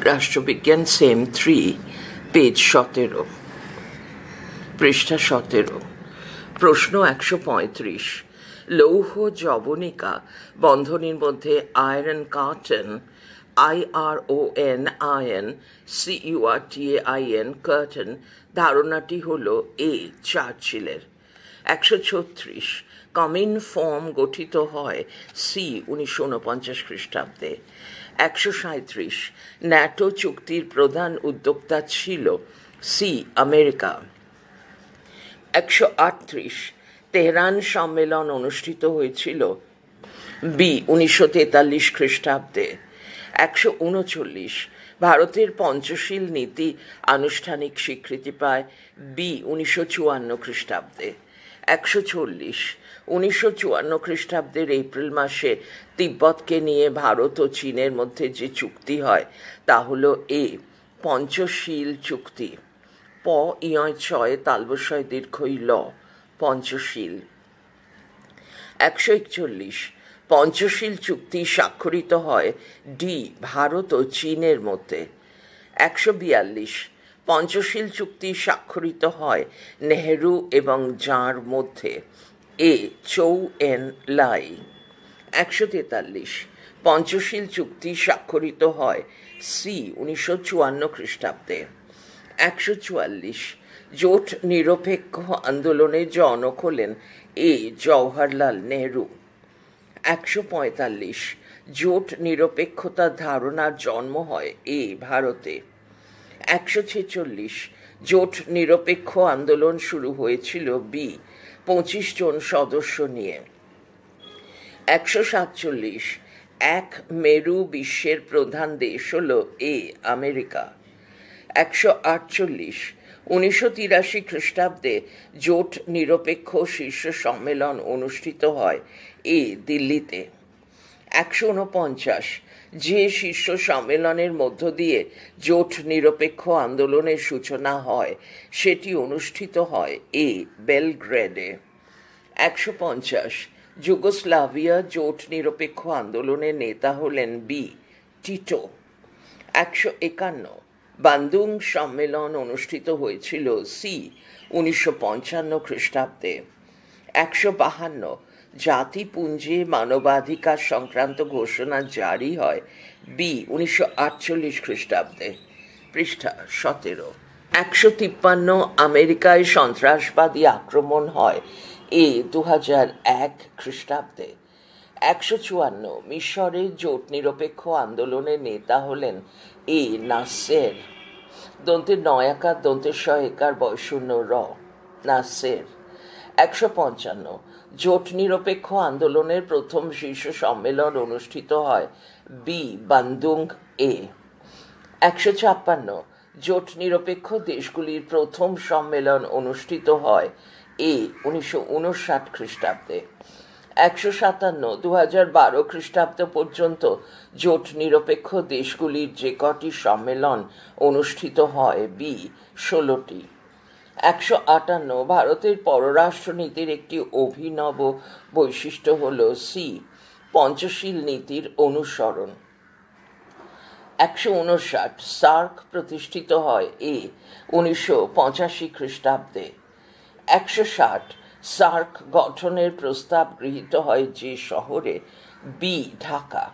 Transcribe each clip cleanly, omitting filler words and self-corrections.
রাষ্ট্রবিজ্ঞান same 3, page 17, পৃষ্ঠা 17। প্রশ্ন 135। লৌহ যবনিকা বন্ধনীর মধ্যে iron carton, IRON CURTAIN carton ধারণাটি হল এ চার্চিলের। 136। কমিন ফর্ম গঠিত হয় সি 1949 খ্রিস্টাব্দে। 137। ন্যাটো চুক্তির প্রধান উদ্যোক্তা ছিল সি আমেরিকা। 138। তেহরান সম্মেলন অনুষ্ঠিত হয়েছিল বি 1943 খ্রিস্টাব্দে। 139। ভারতের পঞ্চশীল নীতি আনুষ্ঠানিক স্বীকৃতি পায় বি 1954 খ্রিস্টাব্দে। 140। 1954 খ্রিস্টাব্দের এপ্রিল মাসে তিব্বতকে নিয়ে ভারত ও চীনের মধ্যে যে চুক্তি হয় তা হল এ পঞ্চশীল চুক্তি। প ইয় ছয় তালবস্বয় দীর্ঘই ল, পঞ্চশীল। 141। পঞ্চশীল চুক্তি স্বাক্ষরিত হয় ডি ভারত ও চীনের মধ্যে। 142। পঞ্চশীল চুক্তি স্বাক্ষরিত হয় নেহেরু এবং জাঁর মধ্যে এ চৌ এন লাই। 143। পঞ্চশীল চুক্তি স্বাক্ষরিত হয় সি 1954 খ্রিস্টাব্দে। 144। জোট নিরপেক্ষ আন্দোলনে জনক হলেন এ জওহরলাল নেহরু। 145। জোট নিরপেক্ষতার ধারণার জন্ম হয় এ ভারতে। 146। জোট নিরপেক্ষ আন্দোলন শুরু হয়েছিল বি 25 জন সদস্য নিয়ে। 147। এক মেরু বিশ্বের প্রধান দেশ হল এ আমেরিকা। 148। 1983 খ্রিস্টাব্দে জোট নিরপেক্ষ শীর্ষ সম্মেলন অনুষ্ঠিত হয় এ দিল্লিতে। 149। যে শীর্ষ সম্মেলনের মধ্য দিয়ে জোট নিরপেক্ষ আন্দোলনের সূচনা হয় সেটি অনুষ্ঠিত হয় এ বেলগ্রেডে। 150। যুগোস্লাভিয়া জোট নিরপেক্ষ আন্দোলনের নেতা হলেন বি টিটো। 151। বান্দুং সম্মেলন অনুষ্ঠিত হয়েছিল সি 1955 খ্রিস্টাব্দে। 152। জাতিপুঞ্জে মানবাধিকার সংক্রান্ত ঘোষণা জারি হয় বি 1948 খ্রিস্টাব্দে। পৃষ্ঠা 17। 153। আমেরিকায় সন্ত্রাসবাদী আক্রমণ হয় এ 2001 খ্রিস্টাব্দে। 154। মিশরে জোট নিরপেক্ষ আন্দোলনের নেতা হলেন এ নাসের। দন্তের নয়াকার দন্তের সহায়িকার বয়শূন্য র, নাসের। 155। জোট নিরপেক্ষ আন্দোলনের প্রথম শীর্ষ সম্মেলন অনুষ্ঠিত হয় বি বান্দুং এ। 156। জোট নিরপেক্ষ দেশগুলির প্রথম সম্মেলন অনুষ্ঠিত হয় এ 1959 খ্রিস্টাব্দে। 157। 2012 খ্রিস্টাব্দ পর্যন্ত জোট নিরপেক্ষ দেশগুলির যে কটি সম্মেলন অনুষ্ঠিত হয় বি 16টি। 158। ভারতের পররাষ্ট্রনীতির একটি অভিনব বৈশিষ্ট্য হল সি পঞ্চশীল নীতির অনুসরণ। 159। সার্ক প্রতিষ্ঠিত হয় এ 1985 খ্রিস্টাব্দে। 160। সার্ক গঠনের প্রস্তাব গৃহীত হয় যে শহরে বি ঢাকা।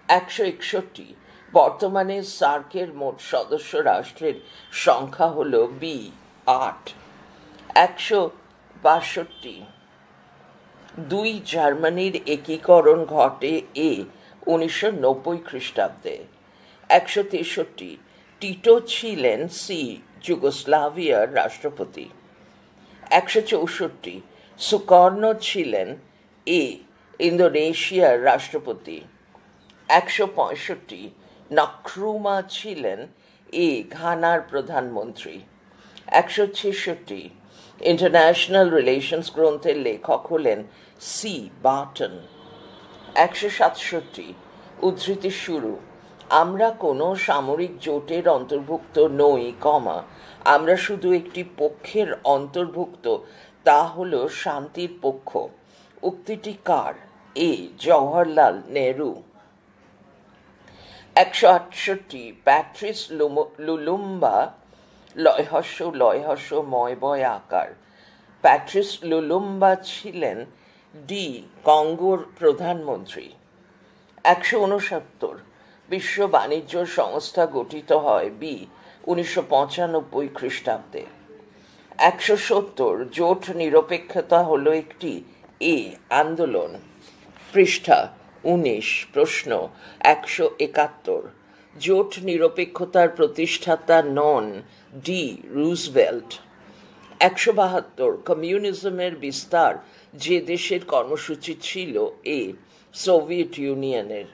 161। বর্তমানে সার্কের মোট সদস্য রাষ্ট্রের সংখ্যা হল বি 8। 162। দুই জার্মানির একীকরণ ঘটে এ 1990 খ্রিস্টাব্দে। 163। টিটো ছিলেন সি যুগোস্লাভিয়ার রাষ্ট্রপতি। 164। সুকর্ণ ছিলেন এ ইন্দোনেশিয়ার রাষ্ট্রপতি। 165। নক্রুমা ছিলেন এ ঘানার প্রধানমন্ত্রী। 166। ইন্টারন্যাশনাল রিলেশনস গ্রন্থের লেখক হলেন সি বার্টন। 167। উদ্ধৃতি শুরু। আমরা কোনো সামরিক জোটের অন্তর্ভুক্ত নই, আমরা শুধু একটি পক্ষের অন্তর্ভুক্ত, তা হল শান্তির পক্ষ। উক্তিটি কার? এ জওহরলাল নেহরু। 168 প্যাট্রিস লুলুম্বা লয়হস্য ময় বয় আকার। প্যাট্রিস লুলুম্বা ছিলেন ডি কঙ্গোর প্রধানমন্ত্রী। 169 বিশ্ব বাণিজ্য সংস্থা গঠিত হয় বি 1995 খ্রিস্টাব্দে। 170 জোট নিরপেক্ষতা হলো একটি এ আন্দোলন। পৃষ্ঠা 19। প্রশ্ন 171 জোট নিরপেক্ষতার প্রতিষ্ঠাতা নন ডি রুজভেল্ট। 172 কমিউনিজমের বিস্তার যে দেশের কর্মসূচি ছিল এ সোভিয়েত ইউনিয়নের।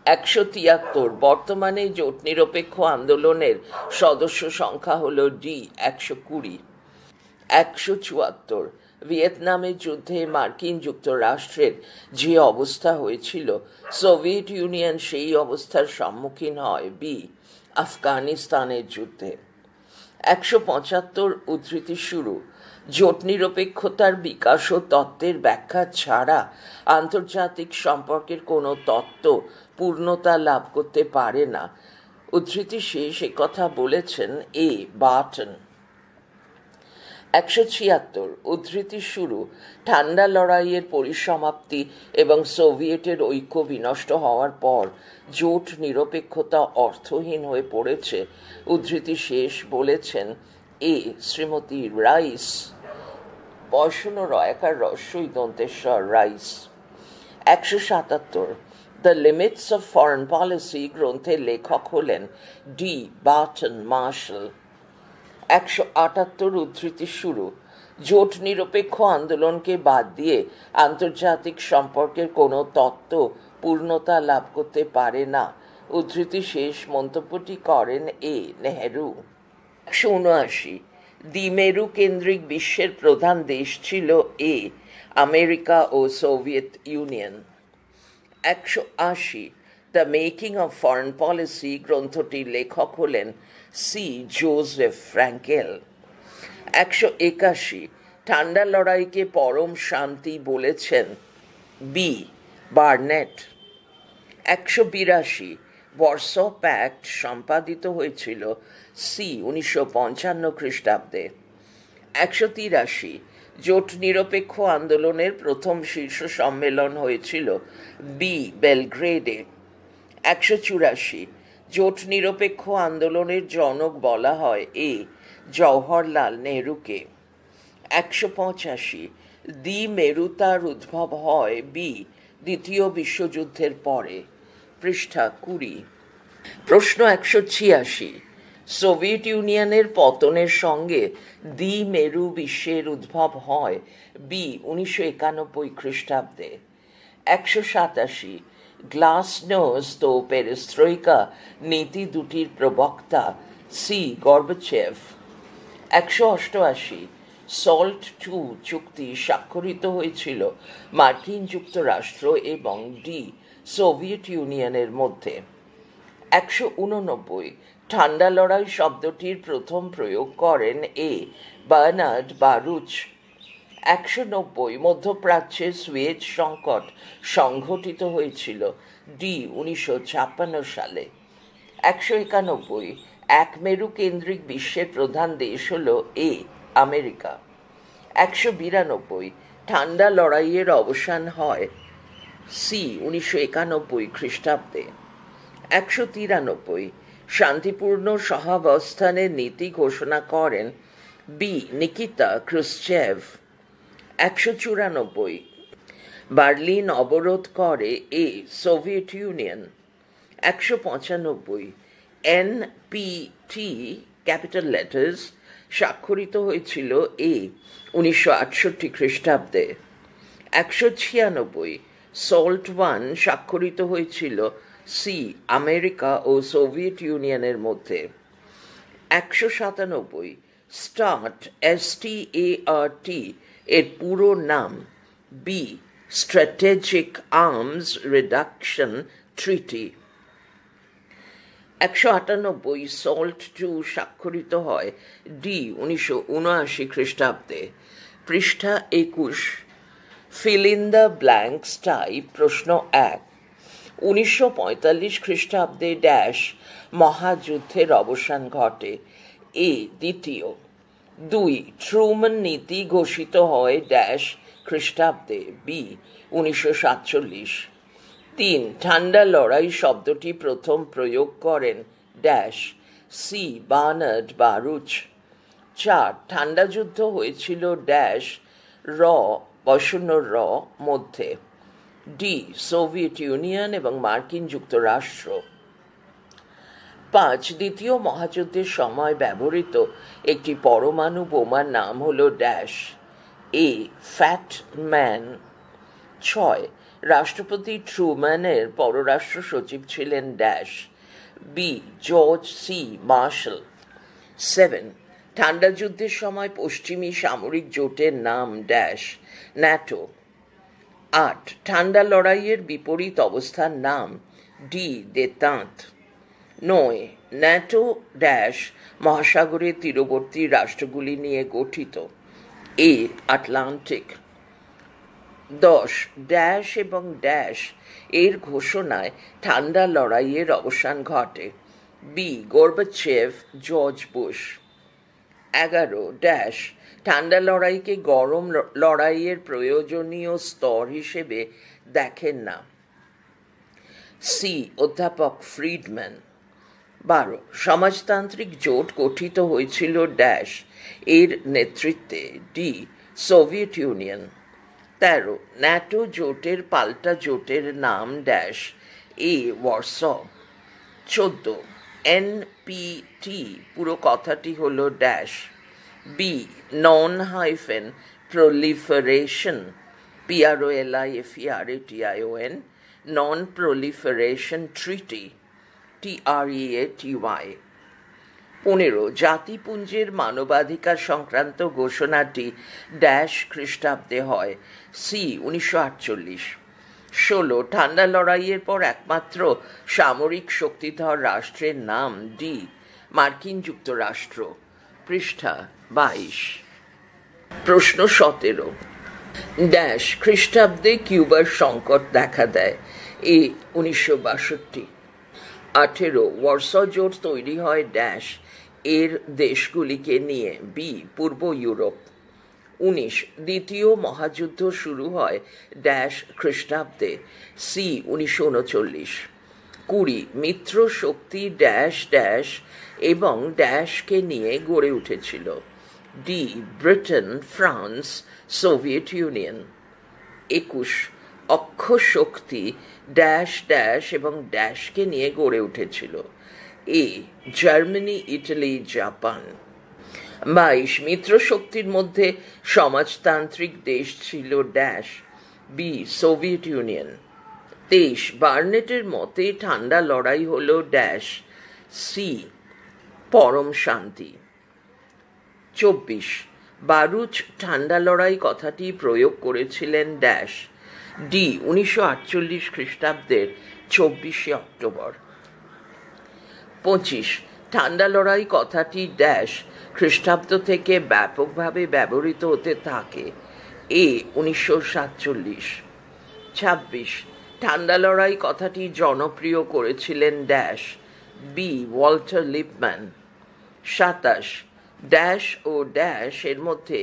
173 বর্তমানে জোট নিরপেক্ষ আন্দোলনের সদস্য সংখ্যা হল ডি 120। 174 ভিয়েতনামের যুদ্ধে মার্কিন যুক্তরাষ্ট্রের যে অবস্থা হয়েছিল সোভিয়েত ইউনিয়ন সেই অবস্থার সম্মুখীন হয় বি আফগানিস্তানের যুদ্ধে। 175 উদ্ধৃতি শুরু জোট নিরপেক্ষতার বিকাশ ও তত্ত্বের ব্যাখ্যা ছাড়া আন্তর্জাতিক সম্পর্কের কোনো তত্ত্ব পূর্ণতা লাভ করতে পারে না। উদ্ধৃতি শেষ কথা বলেছেন এ বার্টন। 176 উদ্ধৃতি শুরু ঠান্ডা লড়াইয়ের পরিসমাপ্তি এবং সোভিয়েটের ঐক্য বিনষ্ট হওয়ার পর জোট নিরপেক্ষতা অর্থহীন হয়ে পড়েছে। উদ্ধৃতি শেষ বলেছেন এ শ্রীমতী রাইস। রয়াকার রস্যই দন্তেশ্বর Rice. 177 the limits of foreign policy গ্রন্থের লেখক হলেন ডি বার্টন মার্শাল। 178 উদ্ধৃতি শুরু জোট নিরপেক্ষ আন্দোলনকে বাদ দিয়ে আন্তর্জাতিক সম্পর্কের কোনো তত্ত্ব পূর্ণতা লাভ করতে পারে না। উদ্ধৃতি শেষ মন্তব্যটি করেন এ নেহেরু। 179 দ্বিমেরু কেন্দ্রিক বিশ্বের প্রধান দেশ ছিল এ আমেরিকা ও Soviet Union. 180 the making of foreign policy গ্রন্থটির লেখক হলেন সি জোসেফ ফ্র্যাঙ্কেল। 181 ঠান্ডা লড়াইকে পরম শান্তি বলেছেন বি বার্নেট। 182 ওয়ারশ প্যাক্ট সম্পাদিত হয়েছিল সি 1955 খ্রিস্টাব্দে। 183 জোট নিরপেক্ষ আন্দোলনের প্রথম শীর্ষ সম্মেলন হয়েছিল বি বেলগ্রেডে। 184 জোট নিরপেক্ষ আন্দোলনের জনক বলা হয় এ জওহরলাল নেহরুকে। 185 দ্বিমেরুতার উদ্ভব হয় বি দ্বিতীয় বিশ্বযুদ্ধের পরে। পৃষ্ঠা 20। প্রশ্ন 186 সোভিয়েত ইউনিয়নের পতনের সঙ্গে দ্বিমেরু বিশ্বের উদ্ভব হয় বি 1991 খ্রিস্টাব্দে। 187 গ্লাসনোস্ত ও পেরেস্ট্রোইকা নীতি দুটির প্রবক্তা সি গর্বাচেভ। 188 সল্ট II চুক্তি স্বাক্ষরিত হয়েছিল মার্কিন যুক্তরাষ্ট্র এবং ডি সোভিয়েত ইউনিয়নের মধ্যে। 189 ঠান্ডা লড়াই শব্দটির প্রথম প্রয়োগ করেন এ বার্নার্ড বারুচ। 190 মধ্যপ্রাচ্যে সুয়েজ সংকট সংঘটিত হয়েছিল ডি 1956 সালে। 191 এক মেরু কেন্দ্রিক বিশ্বের প্রধান দেশ হল এ আমেরিকা। 192 ঠান্ডা লড়াইয়ের অবসান হয় সি 1991 খ্রিস্টাব্দে। 193 শান্তিপূর্ণ সহাবস্থানের নীতি ঘোষণা করেন বি নিকিতা ক্রুশ্চেভ। 194 বার্লিন অবরোধ করে A Soviet Union. 195 NPT capital letters স্বাক্ষরিত হয়েছিল এ 1968 খ্রিস্টাব্দে। 196 সল্ট I স্বাক্ষরিত হয়েছিল সি আমেরিকা ও সোভিয়েত ইউনিয়নের মধ্যে। 197 স্টার্ট START এর পুরো নাম B strategic arms reduction treaty. 198 SALT II স্বাক্ষরিত হয় ডি 1979 খ্রিস্টাব্দে। পৃষ্ঠা 21। Fill in the blanks type. প্রশ্ন 1 1945 খ্রিস্টাব্দে ড্যাশ মহাযুদ্ধের অবসান ঘটে। এ দ্বিতীয়। 2 ট্রুম্যান নীতি ঘোষিত হয় ড্যাশ খ্রিস্টাব্দে। বি 1947। 3 ঠান্ডা লড়াই শব্দটি প্রথম প্রয়োগ করেন ড্যাশ। C Bernard বারুচ। 4 ঠান্ডা যুদ্ধ হয়েছিল ড্যাশ র র মধ্যে। ডি সোভিয়েত ইউনিয়ন এবং মার্কিন যুক্তরাষ্ট্র। 5 দ্বিতীয় মহাযুদ্ধের সময় ব্যবহৃত একটি পরমাণু বোমার নাম হল ড্যাশ। এ ফ্যাট ম্যান। 6 রাষ্ট্রপতি ট্রুম্যানের পররাষ্ট্র সচিব ছিলেন dash. B George C Marshall. 7 ঠান্ডা যুদ্ধের সময় পশ্চিমী সামরিক জোটের নাম ড্যাশ ন্যাটো। 8 ঠান্ডা লড়াইয়ের বিপরীত অবস্থার নাম ডি দেতাঁত। 9 ন্যাটো ড্যাশ মহাসাগরের তীরবর্তী রাষ্ট্রগুলি নিয়ে গঠিত। A Atlantic. 10 ড্যাশ এবং ড্যাশ এর ঘোষণায় ঠান্ডা লড়াইয়ের অবসান ঘটে। B Gorbachev George Bush. 11 dash ঠান্ডা লড়াইকে গরম লড়াইয়ের প্রয়োজনীয় স্তর হিসেবে দেখেন না। সি অধ্যাপক ফ্রিডম্যান। 12 সমাজতান্ত্রিক জোট গঠিত হয়েছিল ড্যাশ এর নেতৃত্বে। D Soviet union. 13 ন্যাটো জোটের পাল্টা জোটের নাম ড্যাশ। এ ওয়ার্স। 14 এনপিটি পুরো কথাটি হল dash. B non hyphen proliferation PROLIFERATION non proliferation treaty TREATY। 15 জাতিপুঞ্জের মানবাধিকার সংক্রান্ত ঘোষণাটি ড্যাশ খ্রিস্টাব্দে হয়। সি 1948। 16 ঠান্ডা লড়াইয়ের পর একমাত্র সামরিক শক্তিধর রাষ্ট্রের নাম ডি মার্কিন যুক্তরাষ্ট্র। পৃষ্ঠা 22। প্রশ্ন 17 ড্যাশ খ্রিস্টাব্দে কিউবার সংকট দেখা দেয়। এ 1962। 18 ওয়ার্স জোট তৈরি হয় ড্যাশ এর দেশগুলিকে নিয়ে। বি পূর্ব ইউরোপ। 19 দ্বিতীয় মহাযুদ্ধ শুরু হয় ড্যাশ খ্রিস্টাব্দে। সি 1939। 20 মিত্র শক্তি ড্যাশ ড্যাশ এবং ড্যাশকে নিয়ে গড়ে উঠেছিল। D Britain France Soviet union. 21 অক্ষ শক্তি ড্যাশ ড্যাশ এবং ড্যাশকে নিয়ে গড়ে উঠেছিল। A Germany Italy Japan. 22 মিত্র শক্তির মধ্যে সমাজতান্ত্রিক দেশ ছিল ড্যাশ। B Soviet Union. 23 বার্নেটের মতে ঠান্ডা লড়াই হল ড্যাশ। সি পরম শান্তি। 24 বারুচ ঠান্ডা লড়াই কথাটি প্রয়োগ করেছিলেন ড্যাশ। ডি 1948 খ্রিস্টাব্দের 24 অক্টোবর। 25 ঠান্ডা লড়াই কথাটি ড্যাশ খ্রিস্টাব্দ থেকে ব্যাপকভাবে ব্যবহৃত হতে থাকে। এ 1947। 26 ঠান্ডা লড়াই কথাটি জনপ্রিয় করেছিলেন dash. B Walter Lippmann. 27 dash ও ড্যাশ এর মধ্যে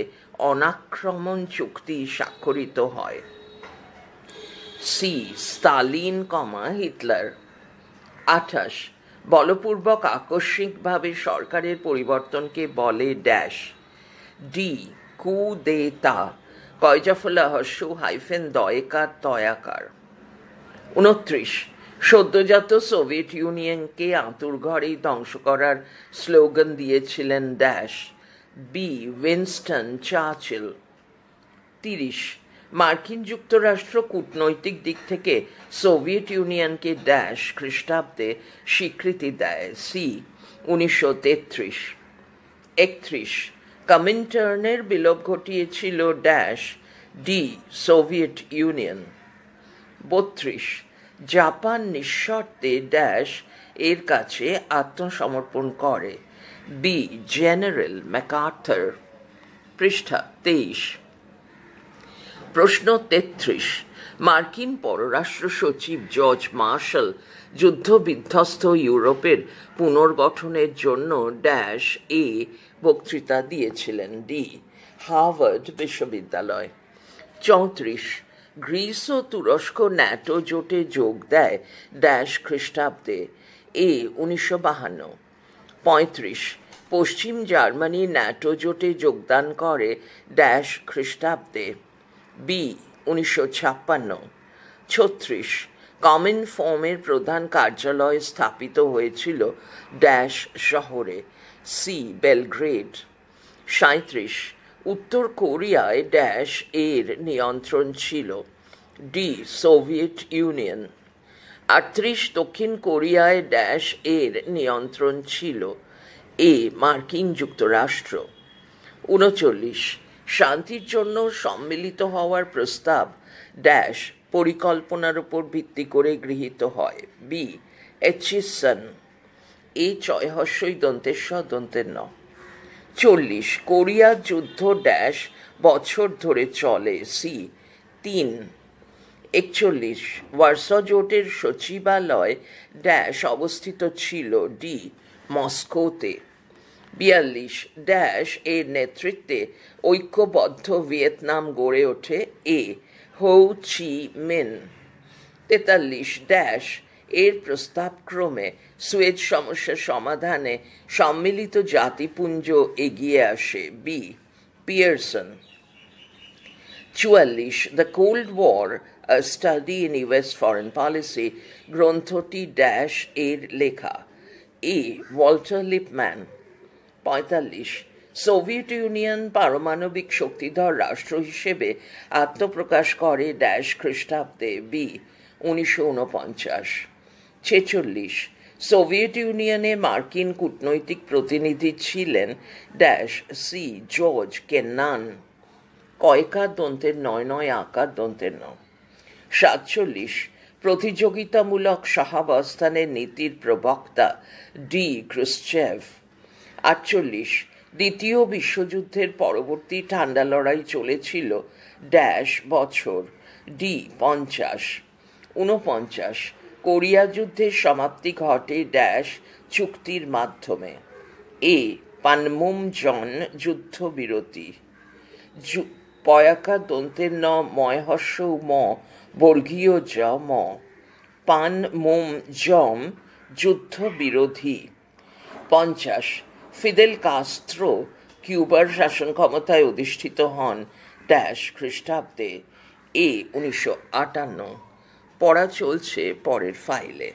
অনাক্রমণ চুক্তি স্বাক্ষরিত হয়। C Stalin Hitler. 28 বলপূর্বক আকস্মিকভাবে সরকারের পরিবর্তনকে বলে ড্যাশ। ডি কু দে তা কয়জাফলা হস্যু হাইফেন দয়েকার তয়াকার। 29 সদ্যজাত সোভিয়েত ইউনিয়নকে আঁতুড়ঘরেই ধ্বংস করার স্লোগান দিয়েছিলেন ড্যাশ। B Winston Churchill. 30 মার্কিন যুক্তরাষ্ট্র কূটনৈতিক দিক থেকে সোভিয়েত ইউনিয়নকে ড্যাশ খ্রিস্টাব্দে স্বীকৃতি দেয়। সি 1933। 31 কমিনটার্নের বিলোপ ঘটিয়েছিল dash. D Soviet Union. 32 Japan নিঃশর্তে ড্যাশ এর কাছে আত্মসমর্পণ করে। B General MacArthur. পৃষ্ঠা 23। প্রশ্ন 33 মার্কিন পররাষ্ট্র সচিব জর্জ মার্শাল যুদ্ধ বিধ্বস্ত ইউরোপের পুনর্গঠনের জন্য এ বক্তৃতা দিয়েছিলেন। ডি, হার্ভার্ড বিশ্ববিদ্যালয়। 34 গ্রিস ও তুরস্ক ন্যাটো জোটে যোগ দেয় খ্রিস্টাব্দে। 1952। 35 পশ্চিম জার্মানি ন্যাটো জোটে যোগদান করে খ্রিস্টাব্দে। 1956। 36 কমিন ফর্মের প্রধান কার্যালয় স্থাপিত হয়েছিল শহরে। বেলগ্রেড। 37 উত্তর কোরিয়ায় এর নিয়ন্ত্রণ ছিল। Soviet union. 38 দক্ষিণ কোরিয়ায় এর নিয়ন্ত্রণ ছিল। মার্কিন যুক্তরাষ্ট্র। 39 শান্তির জন্য সম্মিলিত হওয়ার প্রস্তাব পরিকল্পনার উপর ভিত্তি করে গৃহীত হয়। এচিসন। ছয়হস্যই দন্তের ন। 40 কোরিয়া যুদ্ধ বছর ধরে চলে। 3। 41 ওয়ার্স জোটের সচিবালয় অবস্থিত ছিল। মস্কোতে। 42 এর নেতৃত্বে ঐক্যবদ্ধ ভিয়েতনাম গড়ে ওঠে। হো চি মিন। 43 এর প্রস্তাবক্রমে সুয়েজ সমস্যা সমাধানে সম্মিলিত জাতিপুঞ্জ এগিয়ে আসে। Pearson. 44 the cold war, a study in US foreign policy গ্রন্থটি এর লেখা। Walter Lippmann. 45 সোভিয়েত ইউনিয়ন পারমাণবিক শক্তিধর রাষ্ট্র হিসেবে আত্মপ্রকাশ করে খ্রিস্টাব্দে। 1949। 46 সোভিয়েত ইউনিয়নে মার্কিন কূটনৈতিক প্রতিনিধি ছিলেন জর্জ কেন্নান। কয়কার দন্তের নয় আকার দন্তের ন। 47 প্রতিযোগিতামূলক সহাবস্থানের নীতির প্রবক্তা ক্রুশ্চেভ। 48 দ্বিতীয় বিশ্বযুদ্ধের পরবর্তী ঠান্ডা লড়াই চলেছিল বছর। 50। 49 কোরিয়া যুদ্ধের সমাপ্তি ঘটে চুক্তির মাধ্যমে। পানমুমজন যুদ্ধবিরতি। পয়াকা দন্তের ন ময়হস্য ম বর্গীয় জ ম। পানমুমজম যুদ্ধবিরোধী। 50 ফিদেল কাস্ত্রো কিউবার শাসন ক্ষমতায় অধিষ্ঠিত হন খ্রিস্টাব্দে। 1958। পড়া চলছে পরের ফাইলে।